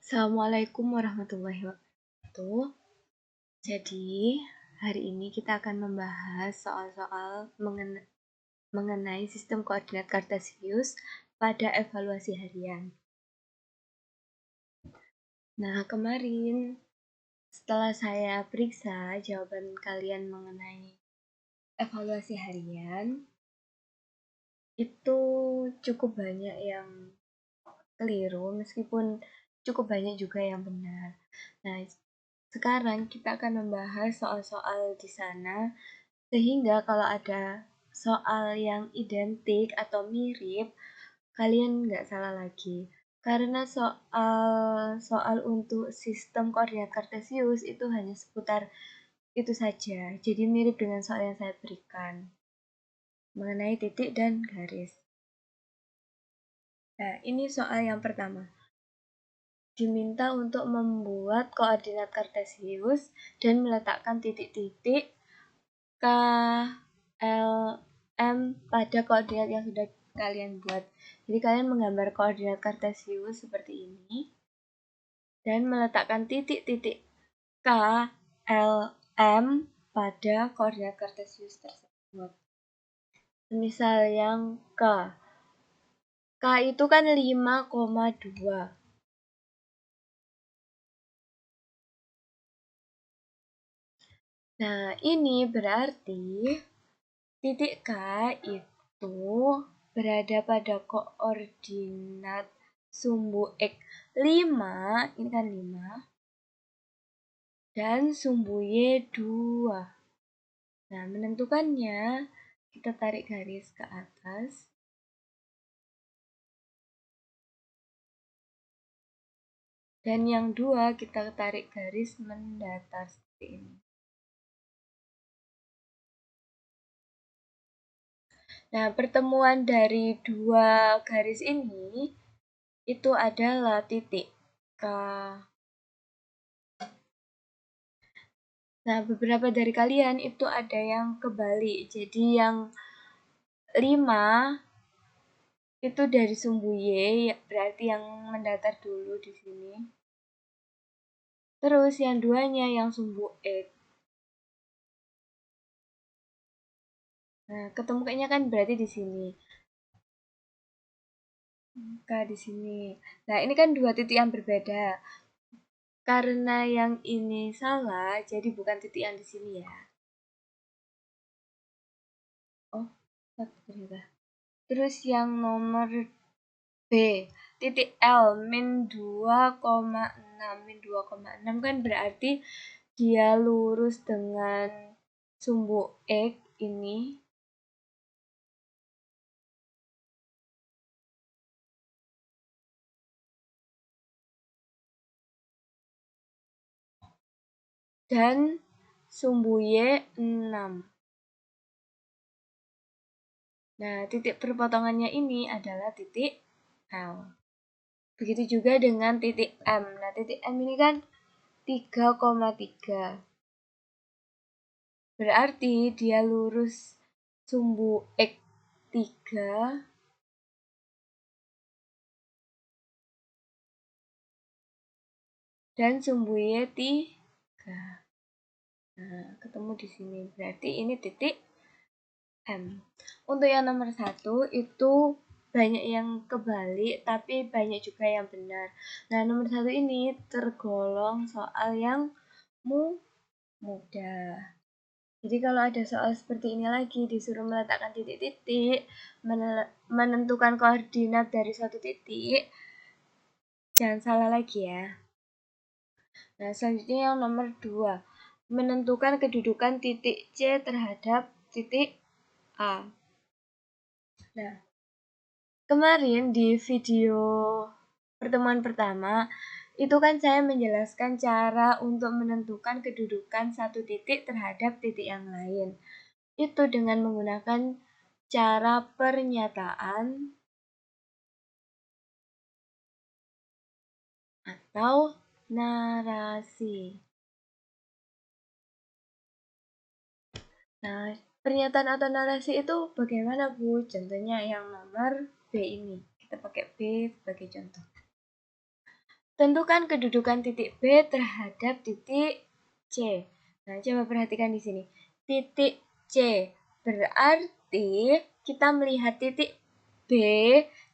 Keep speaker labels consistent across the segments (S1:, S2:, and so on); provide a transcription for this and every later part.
S1: Assalamualaikum warahmatullahi wabarakatuh. Jadi, hari ini kita akan membahas soal-soal mengenai sistem koordinat kartesius pada evaluasi harian. Nah, kemarin setelah saya periksa jawaban kalian mengenai evaluasi harian, itu cukup banyak yang keliru meskipun cukup banyak juga yang benar. Nah, sekarang kita akan membahas soal-soal di sana, sehingga kalau ada soal yang identik atau mirip, kalian nggak salah lagi. Karena soal untuk sistem koordinat kartesius itu hanya seputar itu saja. Jadi mirip dengan soal yang saya berikan mengenai titik dan garis. Nah, ini soal yang pertama. Diminta untuk membuat koordinat kartesius dan meletakkan titik-titik K, L, M pada koordinat yang sudah kalian buat. Jadi kalian menggambar koordinat kartesius seperti ini dan meletakkan titik-titik K, L, M pada koordinat kartesius tersebut. Misal yang K itu kan 5,2. Nah, ini berarti titik K itu berada pada koordinat sumbu X 5, ini kan 5, dan sumbu Y 2. Nah, menentukannya, kita tarik garis ke atas. Dan yang 2, kita tarik garis mendatar seperti ini. Nah, pertemuan dari dua garis ini itu adalah titik K. Nah, beberapa dari kalian itu ada yang kebalik. Jadi yang 5 itu dari sumbu Y, berarti yang mendatar dulu di sini. Terus yang 2-nya yang sumbu X. Nah, ketemu kayaknya kan berarti di sini. K di sini. Nah, ini kan dua titik yang berbeda. Karena yang ini salah, jadi bukan titik yang di sini ya. Oh, ternyata. Terus yang nomor B, titik L min 2,6. Min 2,6 kan berarti dia lurus dengan sumbu X ini. Dan sumbu Y 6. Nah, titik perpotongannya ini adalah titik L. Begitu juga dengan titik M. Nah, titik M ini kan 3,3. Berarti dia lurus sumbu X 3 dan sumbu Y 3. Nah, ketemu di sini. Berarti ini titik M. Untuk yang nomor 1 itu banyak yang kebalik, tapi banyak juga yang benar. Nah, nomor 1 ini tergolong soal yang mudah. Jadi kalau ada soal seperti ini lagi, disuruh meletakkan titik-titik, menentukan koordinat dari suatu titik, jangan salah lagi ya. Nah, selanjutnya yang nomor 2, menentukan kedudukan titik C terhadap titik A. Nah, kemarin di video pertemuan pertama, itu kan saya menjelaskan cara untuk menentukan kedudukan satu titik terhadap titik yang lain. Itu dengan menggunakan cara pernyataan atau narasi. Nah, pernyataan atau narasi itu bagaimana, Bu? Contohnya yang nomor B ini. Kita pakai B sebagai contoh. Tentukan kedudukan titik B terhadap titik C. Nah, coba perhatikan di sini. Titik C berarti kita melihat titik B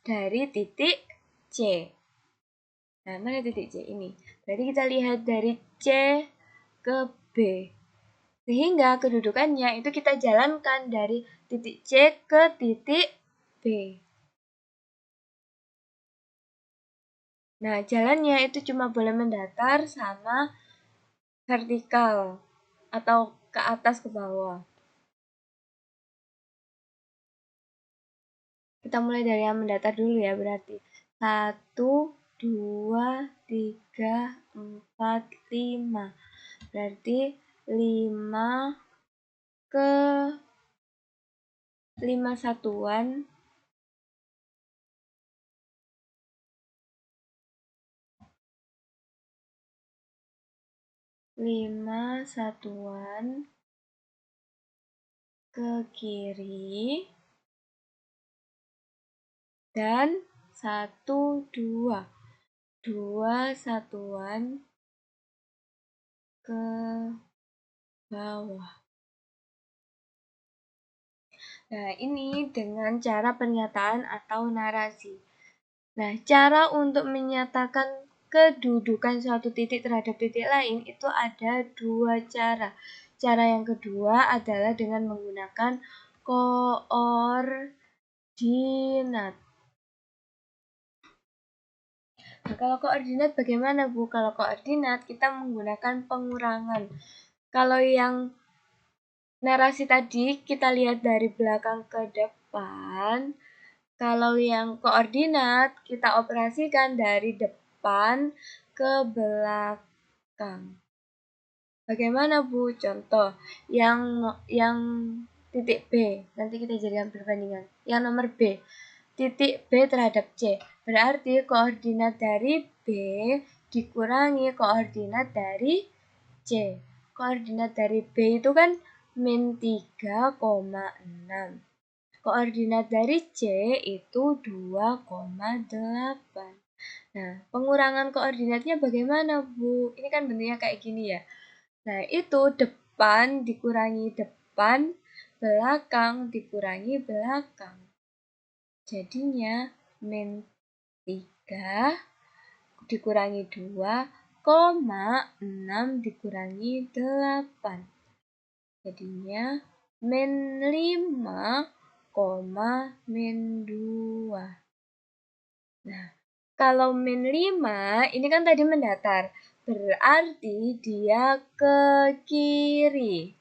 S1: dari titik C. Nah, mana titik C ini? Berarti kita lihat dari C ke B. Sehingga kedudukannya itu kita jalankan dari titik C ke titik B. Nah, jalannya itu cuma boleh mendatar sama vertikal atau ke atas ke bawah. Kita mulai dari yang mendatar dulu ya, berarti 1, 2, 3, 4, 5. Berarti 5 ke 5 satuan 5 satuan ke kiri dan 1, 2 satuan ke bawah. Nah, ini dengan cara pernyataan atau narasi. Nah, cara untuk menyatakan kedudukan suatu titik terhadap titik lain itu ada dua cara. Cara yang kedua adalah dengan menggunakan koordinat. Nah, kalau koordinat bagaimana, Bu? Kalau koordinat kita menggunakan pengurangan. Kalau yang narasi tadi kita lihat dari belakang ke depan. Kalau yang koordinat kita operasikan dari depan ke belakang. Bagaimana, Bu? Contoh yang titik B. Nanti kita jadikan perbandingan. Yang nomor B. Titik B terhadap C. Berarti koordinat dari B dikurangi koordinat dari C. Koordinat dari B itu kan min 3,6. Koordinat dari C itu 2,8. Nah, pengurangan koordinatnya bagaimana, Bu? Ini kan bentuknya kayak gini ya. Nah, itu depan dikurangi depan, belakang dikurangi belakang. Jadinya min 3 dikurangi 2,6 dikurangi 8. Jadinya min 5, min 2. Nah, kalau min 5 ini kan tadi mendatar, berarti dia ke kiri.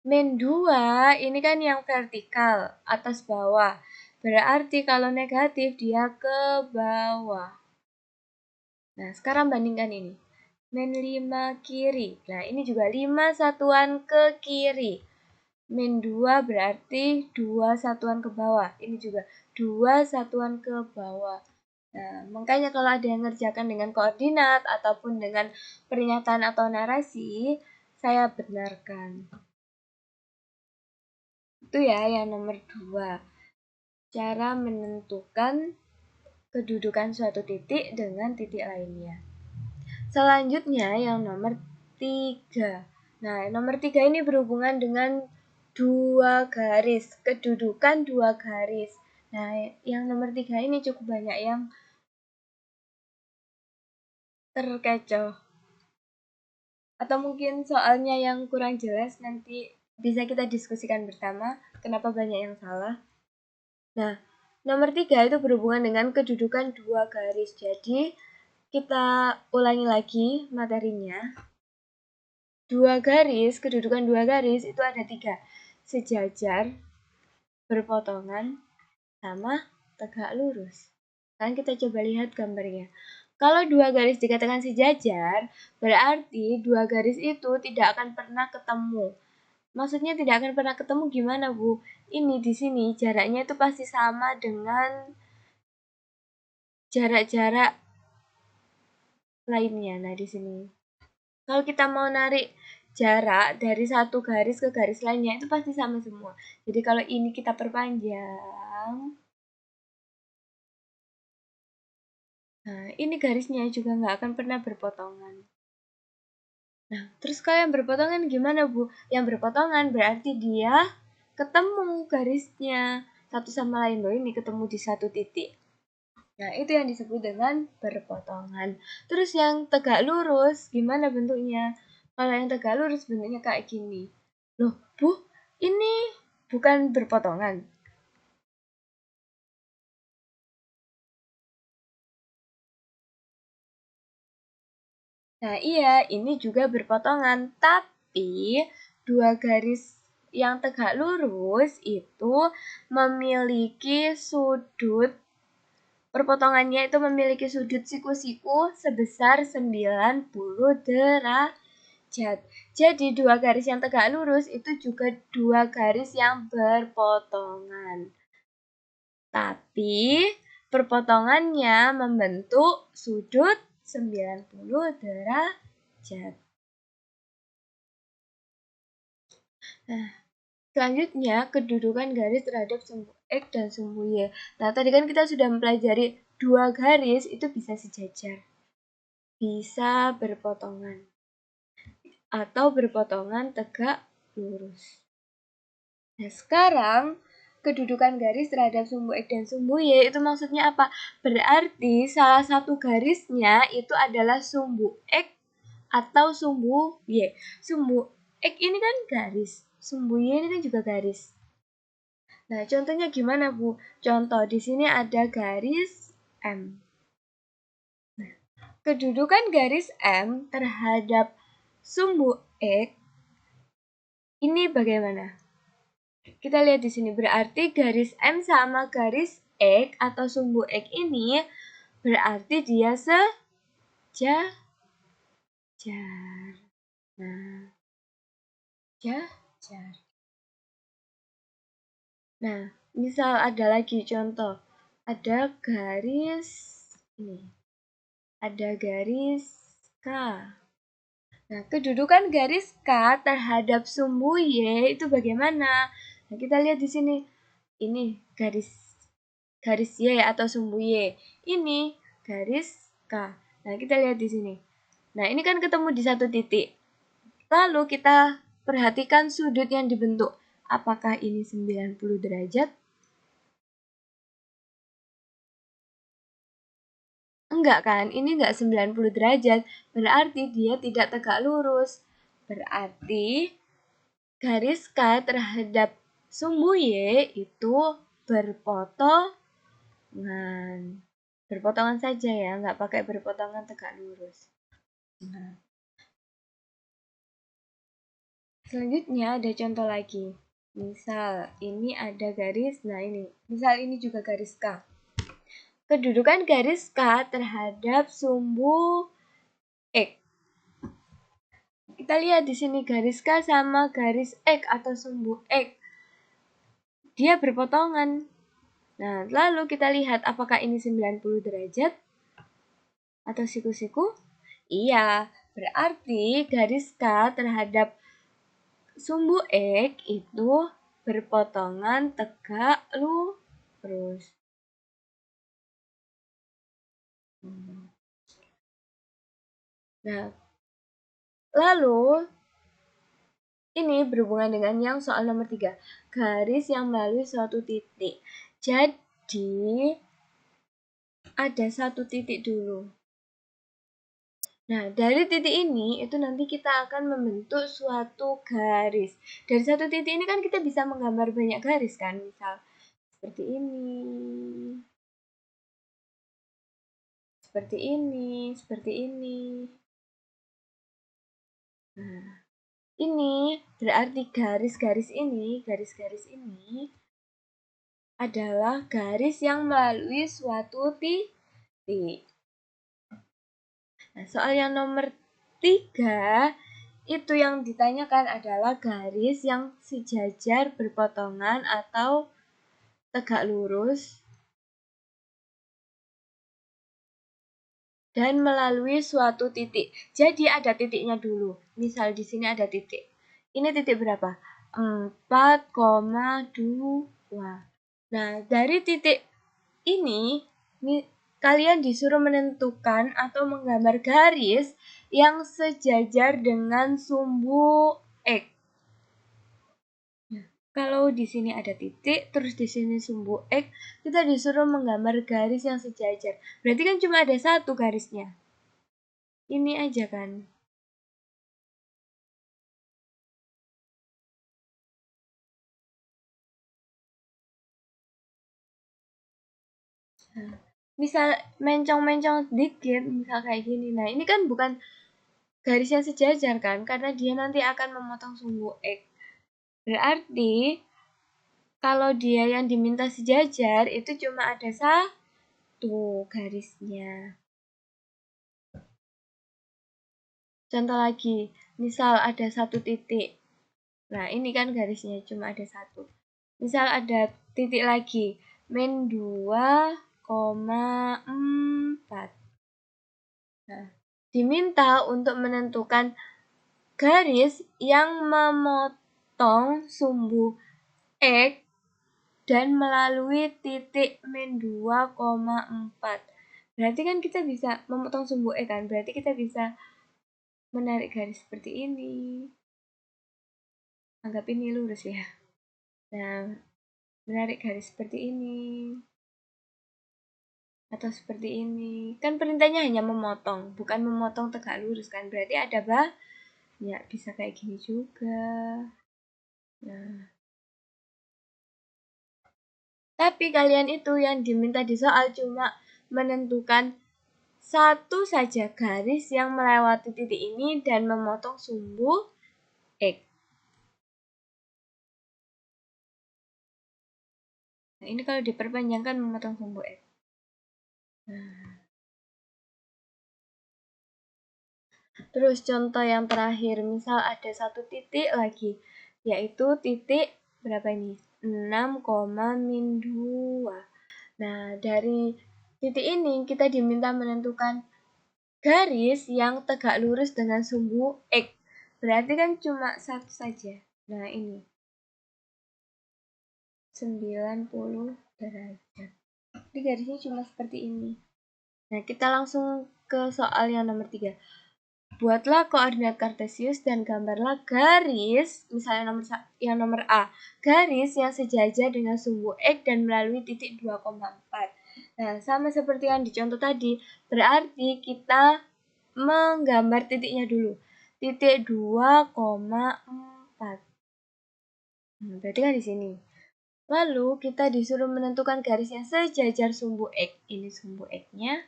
S1: Min 2 ini kan yang vertikal, atas bawah. Berarti kalau negatif dia ke bawah. Nah, sekarang bandingkan ini. Min 5 kiri. Nah, ini juga 5 satuan ke kiri. Min 2 berarti 2 satuan ke bawah. Ini juga 2 satuan ke bawah. Nah, makanya kalau ada yang ngerjakan dengan koordinat ataupun dengan pernyataan atau narasi, saya benarkan. Itu ya yang nomor 2. Cara menentukan kedudukan suatu titik dengan titik lainnya. Selanjutnya yang nomor 3. Nah, nomor 3 ini berhubungan dengan dua garis, kedudukan dua garis. Nah, yang nomor 3 ini cukup banyak yang terkecoh. Atau mungkin soalnya yang kurang jelas, nanti bisa kita diskusikan bersama kenapa banyak yang salah. Nah, nomor 3 itu berhubungan dengan kedudukan dua garis. Jadi, kita ulangi lagi materinya. Kedudukan dua garis itu ada 3. Sejajar, berpotongan, sama tegak lurus. Sekarang kita coba lihat gambarnya. Kalau dua garis dikatakan sejajar, berarti dua garis itu tidak akan pernah ketemu. Maksudnya tidak akan pernah ketemu gimana, Bu? Ini di sini jaraknya itu pasti sama dengan jarak-jarak lainnya. Nah, di sini. Kalau kita mau narik jarak dari satu garis ke garis lainnya itu pasti sama semua. Jadi kalau ini kita perpanjang, Nah, ini garisnya juga nggak akan pernah berpotongan. Nah, terus kalau yang berpotongan gimana, Bu? Yang berpotongan berarti dia ketemu garisnya satu sama lain loh, ini ketemu di satu titik. Nah, itu yang disebut dengan berpotongan. Terus yang tegak lurus gimana bentuknya? Kalau yang tegak lurus bentuknya kayak gini. Loh, Bu, ini bukan berpotongan. Nah, iya, ini juga berpotongan, tapi dua garis yang tegak lurus itu memiliki sudut, perpotongannya itu memiliki sudut siku-siku sebesar 90 derajat. Jadi dua garis yang tegak lurus itu juga dua garis yang berpotongan. Tapi perpotongannya membentuk sudut 90 derajat. Nah, selanjutnya kedudukan garis terhadap sumbu X dan sumbu Y. Nah, tadi kan kita sudah mempelajari dua garis itu bisa sejajar, bisa berpotongan, atau berpotongan tegak lurus. Nah, sekarang kedudukan garis terhadap sumbu X dan sumbu Y itu maksudnya apa? Berarti salah satu garisnya itu adalah sumbu X atau sumbu Y. Sumbu X ini kan garis, sumbu Y ini kan juga garis. Nah, contohnya gimana, Bu? Contoh di sini ada garis M. Nah, kedudukan garis M terhadap sumbu X ini bagaimana? Kita lihat di sini, berarti garis M sama garis X atau sumbu X ini berarti dia sejajar. Nah, jajar. Nah, misal ada lagi contoh. Ada garis ini. Ada garis K. Nah, kedudukan garis K terhadap sumbu Y itu bagaimana? Nah, kita lihat di sini. Ini garis Y atau sumbu Y. Ini garis K. Nah, kita lihat di sini. Nah, ini kan ketemu di satu titik. Lalu kita perhatikan sudut yang dibentuk. Apakah ini 90 derajat? Enggak kan, ini enggak 90 derajat, berarti dia tidak tegak lurus. Berarti garis K terhadap sumbu Y itu berpotongan. Berpotongan saja ya, enggak pakai berpotongan tegak lurus. Nah, selanjutnya ada contoh lagi. Misal ini ada garis, nah ini, misal ini juga garis K. Kedudukan garis K terhadap sumbu X. Kita lihat di sini garis K sama garis X atau sumbu X. Dia berpotongan. Nah, lalu kita lihat apakah ini 90 derajat atau siku-siku? Iya, berarti garis K terhadap sumbu X itu berpotongan tegak lurus. Nah, lalu ini berhubungan dengan yang soal nomor 3, garis yang melalui suatu titik. Jadi, ada satu titik dulu. Nah, dari titik ini, itu nanti kita akan membentuk suatu garis. Dari satu titik ini kan kita bisa menggambar banyak garis kan, misal seperti ini. Seperti ini, seperti ini. Nah, ini berarti garis-garis ini adalah garis yang melalui suatu titik. Nah, soal yang nomor 3, itu yang ditanyakan adalah garis yang sejajar, berpotongan, atau tegak lurus, dan melalui suatu titik. Jadi ada titiknya dulu. Misal di sini ada titik. Ini titik berapa? 4,2. Nah, dari titik ini kalian disuruh menentukan atau menggambar garis yang sejajar dengan sumbu X. Kalau di sini ada titik, terus di sini sumbu X, kita disuruh menggambar garis yang sejajar. Berarti kan cuma ada satu garisnya. Ini aja kan. Nah, misal mencong-mencong dikit, misal kayak gini. Nah, ini kan bukan garis yang sejajar kan, karena dia nanti akan memotong sumbu X. Berarti kalau dia yang diminta sejajar itu cuma ada satu garisnya. Contoh lagi, misal ada satu titik. Nah, ini kan garisnya cuma ada satu. Misal ada titik lagi, min 2,4. Nah, diminta untuk menentukan garis yang memotong sumbu X dan melalui titik min 2,4. Berarti kan kita bisa memotong sumbu X kan? Berarti kita bisa menarik garis seperti ini. Anggap ini lurus ya. Nah, menarik garis seperti ini. Atau seperti ini. Kan perintahnya hanya memotong, bukan memotong tegak lurus kan? Berarti ada ya bisa kayak gini juga. Nah, tapi kalian itu yang diminta di soal cuma menentukan satu saja garis yang melewati titik ini dan memotong sumbu X. Nah, ini kalau diperpanjangkan memotong sumbu X. Nah. Terus contoh yang terakhir, misal ada satu titik lagi, yaitu titik berapa ini? 6,-2. Nah, dari titik ini kita diminta menentukan garis yang tegak lurus dengan sumbu X. Berarti kan cuma satu saja. Nah, ini 90 derajat. Jadi garisnya cuma seperti ini. Nah, kita langsung ke soal yang nomor 3. Buatlah koordinat kartesius dan gambarlah garis, misalnya yang nomor A, garis yang sejajar dengan sumbu X dan melalui titik 2,4. Nah, sama seperti yang dicontoh tadi, berarti kita menggambar titiknya dulu. Titik 2,4. Berarti kan di sini. Lalu kita disuruh menentukan garis yang sejajar sumbu X. Ini sumbu X-nya.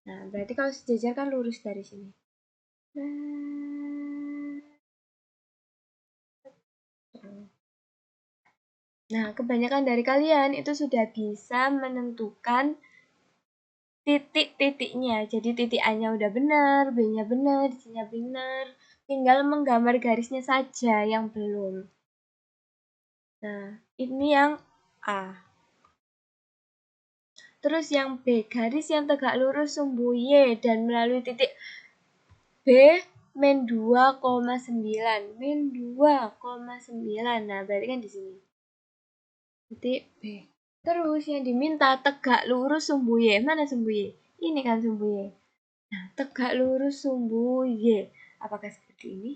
S1: Nah, berarti kalau sejajar kan lurus dari sini. Nah, kebanyakan dari kalian itu sudah bisa menentukan titik-titiknya. Jadi titik A-nya udah benar, B-nya benar, C-nya benar. Tinggal menggambar garisnya saja yang belum. Nah, ini yang A. Terus yang B, garis yang tegak lurus sumbu Y dan melalui titik B min 2,9. Min 2,9. Nah, berarti kan di sini. Titik B. Terus yang diminta tegak lurus sumbu Y. Mana sumbu Y? Ini kan sumbu Y. Nah, tegak lurus sumbu Y. Apakah seperti ini?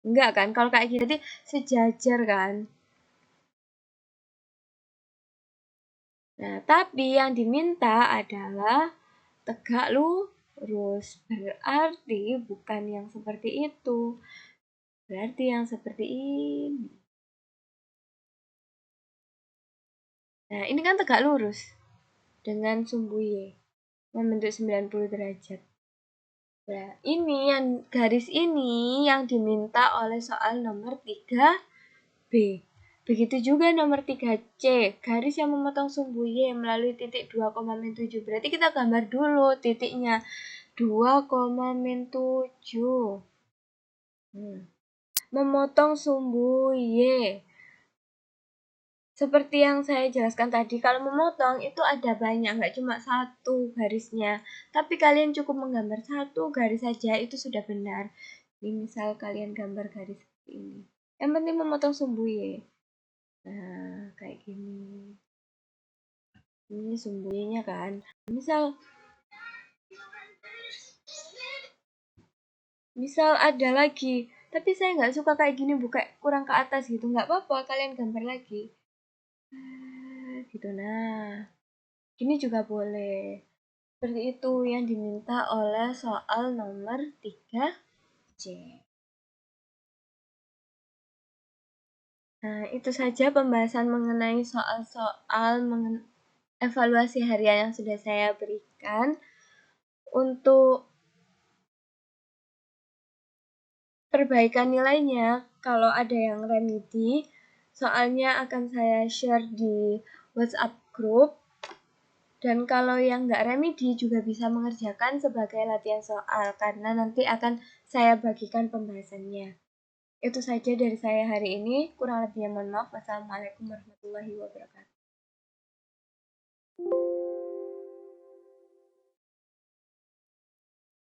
S1: Enggak kan? Kalau kayak gini berarti sejajar kan? Nah, tapi yang diminta adalah tegak lurus. Berarti bukan yang seperti itu. Berarti yang seperti ini. Nah, ini kan tegak lurus dengan sumbu Y membentuk 90 derajat. Nah, ini yang garis ini yang diminta oleh soal nomor 3B. Begitu juga nomor 3C, garis yang memotong sumbu Y melalui titik 2,7. Berarti kita gambar dulu titiknya 2,7. Memotong sumbu Y. Seperti yang saya jelaskan tadi, kalau memotong itu ada banyak, nggak cuma satu garisnya. Tapi kalian cukup menggambar satu garis saja, itu sudah benar. Ini misal kalian gambar garis seperti ini. Yang penting memotong sumbu Y. Nah, kayak gini. ini sembunyinya kan. Misal ada lagi, tapi saya nggak suka kayak gini, buka kurang ke atas gitu, nggak apa-apa, kalian gambar lagi. Gitu, nah. Gini juga boleh. Seperti itu yang diminta oleh soal nomor 3C. Nah, itu saja pembahasan mengenai soal-soal evaluasi harian yang sudah saya berikan. Untuk perbaikan nilainya, kalau ada yang remedi, soalnya akan saya share di WhatsApp group. Dan kalau yang nggak remedi juga bisa mengerjakan sebagai latihan soal, karena nanti akan saya bagikan pembahasannya. Itu saja dari saya hari ini, kurang lebihnya mohon maaf. Wassalamualaikum warahmatullahi wabarakatuh.